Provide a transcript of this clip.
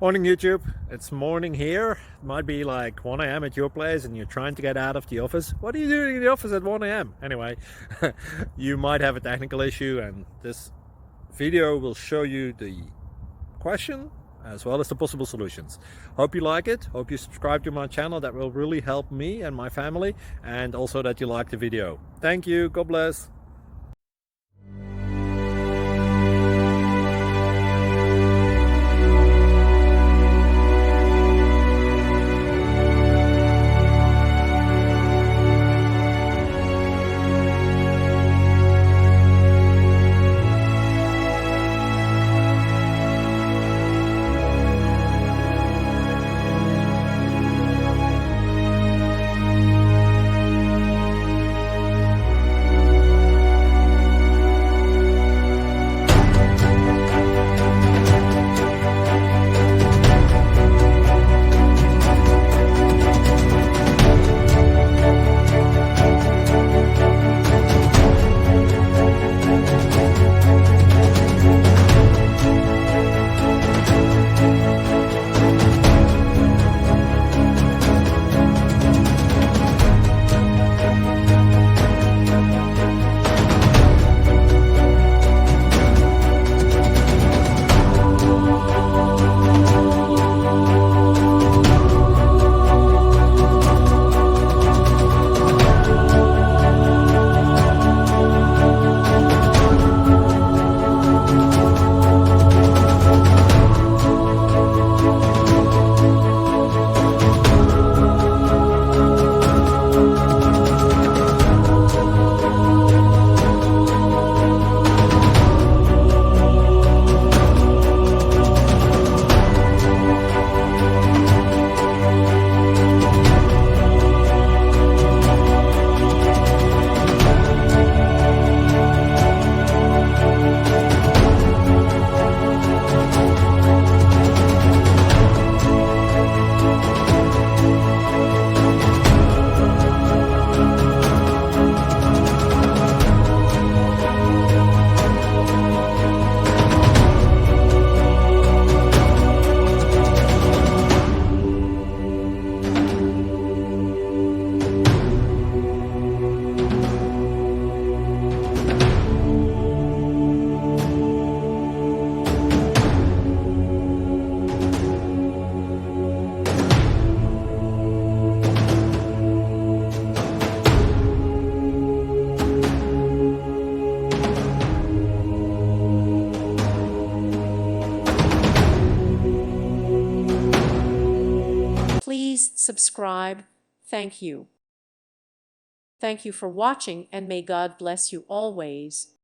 Morning YouTube, it's morning here. It might be like 1 a.m. at your place and you're trying to get out of the office. What are you doing in the office at 1 a.m.? Anyway, you might have a technical issue and this video will show you the question as well as the possible solutions. Hope you like it, hope you subscribe to my channel. That will really help me and my family, and also that you like the video. Thank you, God bless. Please subscribe. Thank you. Thank you for watching, and may God bless you always.